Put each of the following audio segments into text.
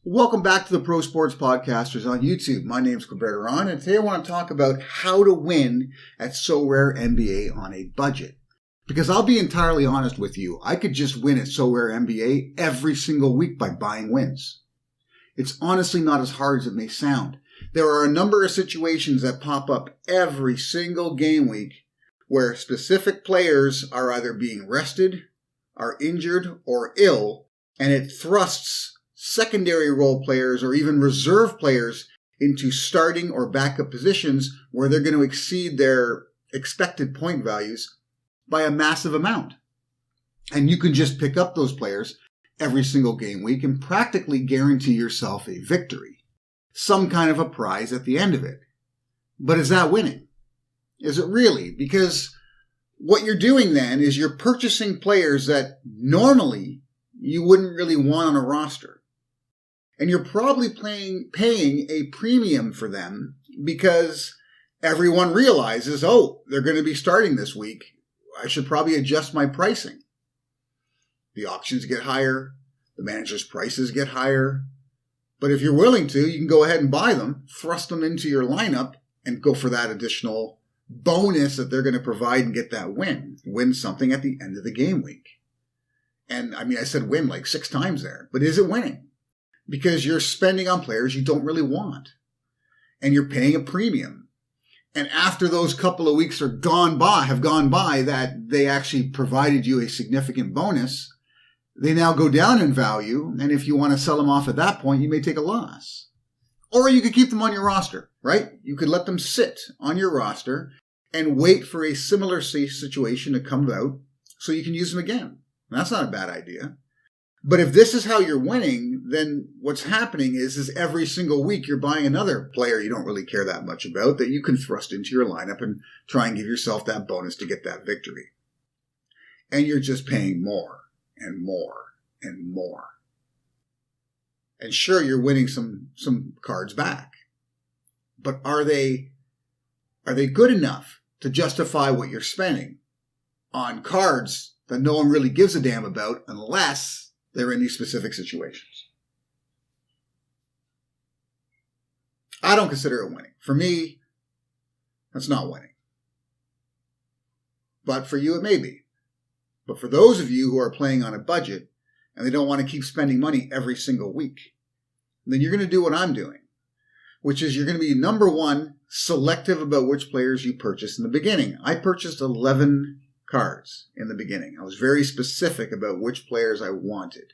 Welcome back to the Pro Sports Podcasters on YouTube. My name is Contender Level, and today I want to talk about how to win at Sorare NBA on a budget. Because I'll be entirely honest with you, I could just win at Sorare NBA every single week by buying wins. It's honestly not as hard as it may sound. There are a number of situations that pop up every single game week where specific players are either being rested, are injured, or ill, and it thrusts secondary role players or even reserve players into starting or backup positions where they're going to exceed their expected point values by a massive amount. And you can just pick up those players every single game week and practically guarantee yourself a victory, some kind of a prize at the end of it. But is that winning? Is it really? Because what you're doing then is you're purchasing players that normally you wouldn't really want on a roster. And you're probably paying a premium for them because everyone realizes, oh, they're going to be starting this week. I should probably adjust my pricing. The auctions get higher. The manager's prices get higher. But if you're willing to, you can go ahead and buy them, thrust them into your lineup, and go for that additional bonus that they're going to provide and get that win. Win something at the end of the game week. And I said win like 6 times there. But is it winning? Because you're spending on players you don't really want. And you're paying a premium. And after those couple of weeks have gone by that they actually provided you a significant bonus, they now go down in value. And if you want to sell them off at that point, you may take a loss. Or you could keep them on your roster, right? You could let them sit on your roster and wait for a similar situation to come about so you can use them again. And that's not a bad idea. But if this is how you're winning, then what's happening is every single week you're buying another player you don't really care that much about that you can thrust into your lineup and try and give yourself that bonus to get that victory. And you're just paying more and more and more. And sure, you're winning some cards back. But are they good enough to justify what you're spending on cards that no one really gives a damn about unless they're in these specific situations? I don't consider it winning. For me, that's not winning. But for you, it may be. But for those of you who are playing on a budget and they don't want to keep spending money every single week, then you're going to do what I'm doing, which is you're going to be, number one, selective about which players you purchase in the beginning. I purchased 11 cards in the beginning. I was very specific about which players I wanted.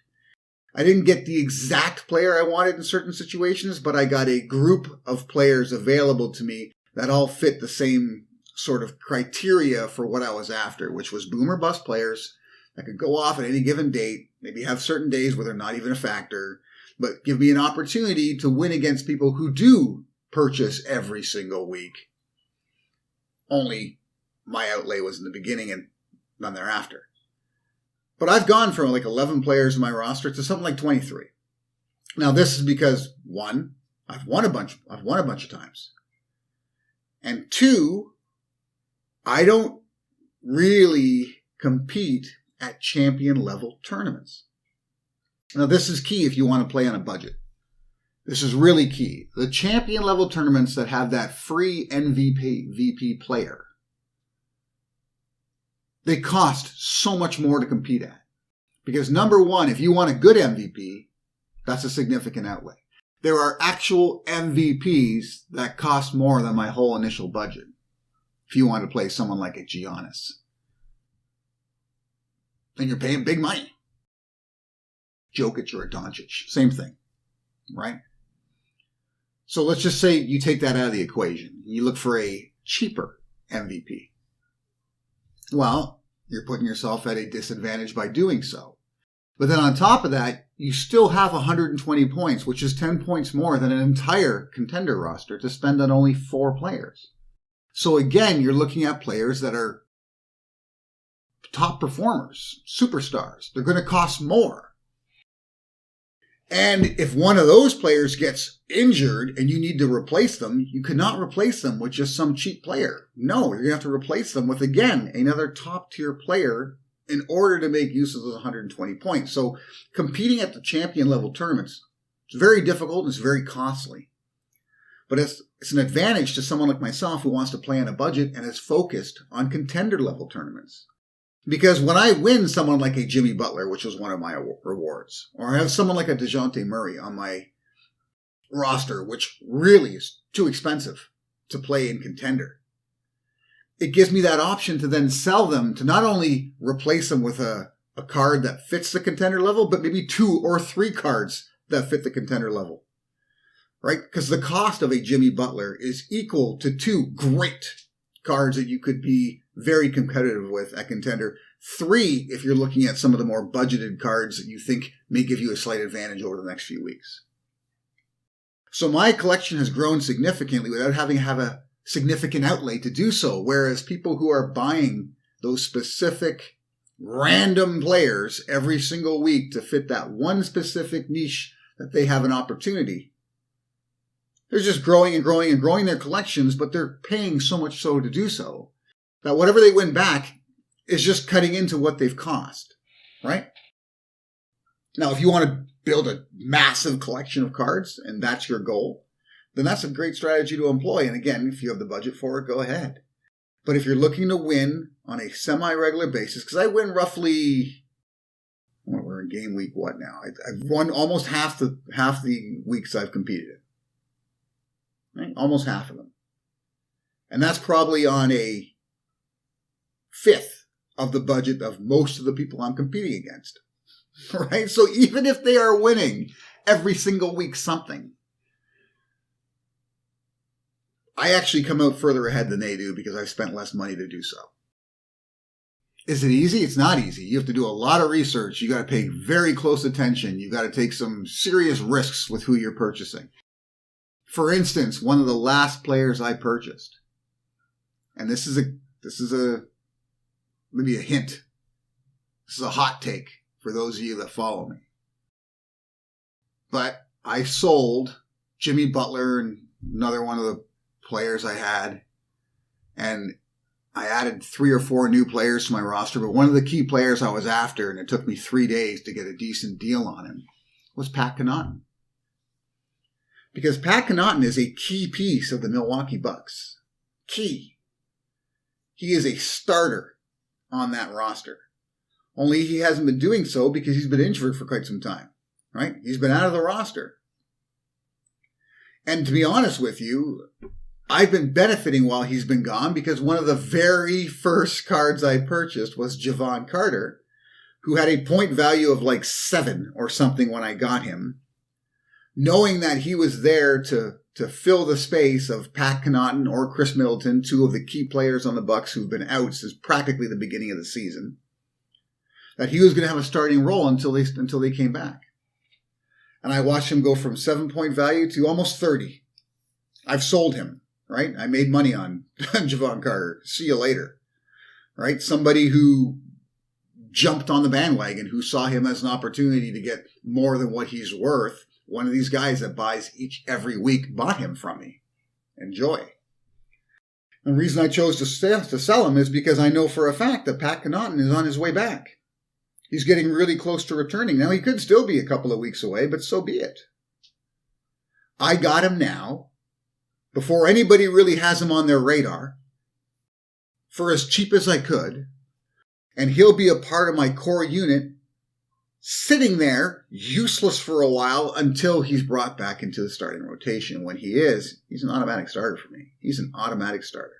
I didn't get the exact player I wanted in certain situations, but I got a group of players available to me that all fit the same sort of criteria for what I was after, which was boom or bust players that could go off at any given date, maybe have certain days where they're not even a factor, but give me an opportunity to win against people who do purchase every single week. Only my outlay was in the beginning and none thereafter. But I've gone from like 11 players in my roster to something like 23. Now this is because 1, I've won a bunch of times. And 2, I don't really compete at champion level tournaments. Now this is key if you want to play on a budget. This is really key. The champion level tournaments that have that free MVP player, they cost so much more to compete at. Because number one, if you want a good MVP, that's a significant outlay. There are actual MVPs that cost more than my whole initial budget. If you want to play someone like a Giannis, then you're paying big money. Jokic or a Doncic, same thing, right? So let's just say you take that out of the equation. You look for a cheaper MVP. Well, you're putting yourself at a disadvantage by doing so. But then on top of that, you still have 120 points, which is 10 points more than an entire contender roster to spend on only 4 players. So again, you're looking at players that are top performers, superstars. They're going to cost more. And if one of those players gets injured and you need to replace them, you cannot replace them with just some cheap player. No, you're going to have to replace them with, again, another top tier player in order to make use of those 120 points. So competing at the champion level tournaments It's very difficult and it's very costly. But it's an advantage to someone like myself who wants to play on a budget and is focused on contender level tournaments. Because when I win someone like a Jimmy Butler, which was one of my rewards, or I have someone like a DeJounte Murray on my roster, which really is too expensive to play in contender, it gives me that option to then sell them to not only replace them with a card that fits the contender level, but maybe 2 or 3 cards that fit the contender level. Right? Because the cost of a Jimmy Butler is equal to 2 great cards that you could be very competitive with at contender. 3 if you're looking at some of the more budgeted cards that you think may give you a slight advantage over the next few weeks. So my collection has grown significantly without having to have a significant outlay to do so, whereas people who are buying those specific random players every single week to fit that one specific niche that they have an opportunity, they're just growing and growing and growing their collections, but they're paying so much so to do so that whatever they win back is just cutting into what they've cost, right? Now, if you want to build a massive collection of cards and that's your goal, then that's a great strategy to employ. And again, if you have the budget for it, go ahead. But if you're looking to win on a semi-regular basis, because I win roughly, well, we're in game week what now? I've won almost half the weeks I've competed in. Right? Almost half of them. And that's probably on a 1/5 of the budget of most of the people I'm competing against. Right? So even if they are winning every single week something, I actually come out further ahead than they do because I've spent less money to do so. Is it easy? It's not easy. You have to do a lot of research. You got to pay very close attention. You got to take some serious risks with who you're purchasing. For instance, one of the last players I purchased, and this is maybe a hint. This is a hot take for those of you that follow me. But I sold Jimmy Butler and another one of the players I had, and I added 3 or 4 new players to my roster, but one of the key players I was after, and it took me 3 days to get a decent deal on him, was Pat Connaughton. Because Pat Connaughton is a key piece of the Milwaukee Bucks. Key. He is a starter on that roster. Only he hasn't been doing so because he's been injured for quite some time. Right? He's been out of the roster. And to be honest with you, I've been benefiting while he's been gone because one of the very first cards I purchased was Javon Carter, who had a point value of like 7 or something when I got him, knowing that he was there to fill the space of Pat Connaughton or Chris Middleton, 2 of the key players on the Bucks who've been out since practically the beginning of the season, that he was going to have a starting role until they came back. And I watched him go from 7-point value to almost 30. I've sold him, right? I made money on Javon Carter. See you later, right? Somebody who jumped on the bandwagon, who saw him as an opportunity to get more than what he's worth. One of these guys that buys every week bought him from me. Enjoy. And the reason I chose to sell him is because I know for a fact that Pat Connaughton is on his way back. He's getting really close to returning. Now, he could still be a couple of weeks away, but so be it. I got him now, before anybody really has him on their radar, for as cheap as I could, and he'll be a part of my core unit, sitting there, useless for a while, until he's brought back into the starting rotation. When he is, he's an automatic starter for me. He's an automatic starter.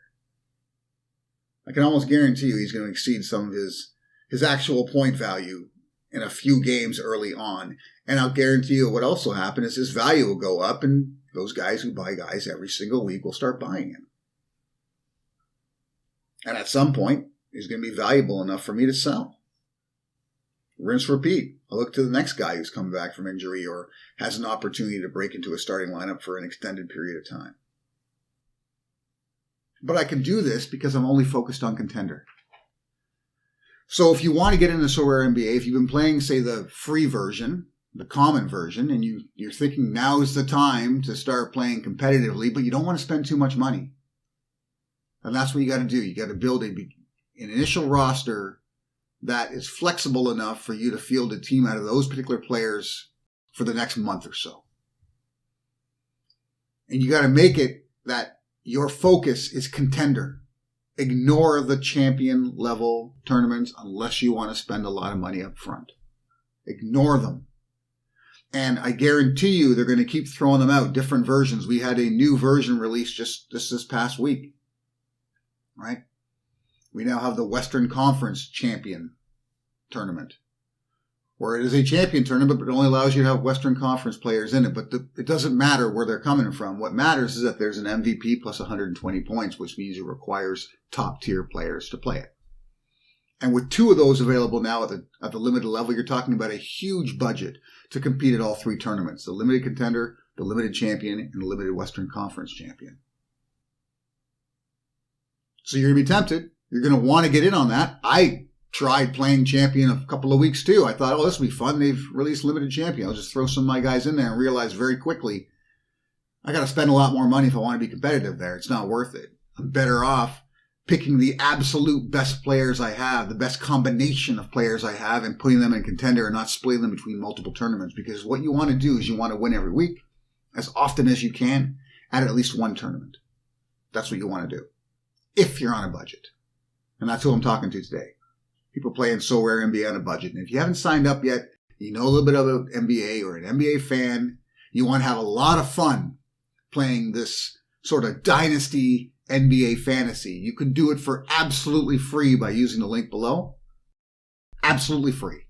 I can almost guarantee you he's going to exceed some of his actual point value in a few games early on. And I'll guarantee you what else will happen is his value will go up, and those guys who buy guys every single week will start buying him. And at some point, he's going to be valuable enough for me to sell. Rinse, repeat. I'll look to the next guy who's come back from injury or has an opportunity to break into a starting lineup for an extended period of time. But I can do this because I'm only focused on contender. So if you want to get into Sorare NBA, if you've been playing, say, the free version, the common version, and you're thinking now is the time to start playing competitively, but you don't want to spend too much money, then that's what you got to do. You got to build an initial roster that is flexible enough for you to field a team out of those particular players for the next month or so. And you got to make it that your focus is contender. Ignore the champion level tournaments unless you want to spend a lot of money up front. Ignore them. And I guarantee you they're going to keep throwing them out, different versions. We had a new version released just this past week, right? We now have the Western Conference Champion Tournament, where it is a champion tournament, but it only allows you to have Western Conference players in it. But it doesn't matter where they're coming from. What matters is that there's an MVP plus 120 points, which means it requires top-tier players to play it. And with 2 of those available now at the limited level, you're talking about a huge budget to compete at all 3 tournaments: the limited contender, the limited champion, and the limited Western Conference champion. So you're going to be tempted. You're going to want to get in on that. I tried playing champion a couple of weeks too. I thought, oh, this will be fun. They've released limited champion. I'll just throw some of my guys in there and realize very quickly I got to spend a lot more money if I want to be competitive there. It's not worth it. I'm better off picking the absolute best players I have, the best combination of players I have, and putting them in contender and not splitting them between multiple tournaments. Because what you want to do is you want to win every week as often as you can at least one tournament. That's what you want to do if you're on a budget. And that's who I'm talking to today. People playing Sorare NBA on a budget. And if you haven't signed up yet, you know a little bit about NBA or an NBA fan, you want to have a lot of fun playing this sort of dynasty NBA fantasy. You can do it for absolutely free by using the link below. Absolutely free.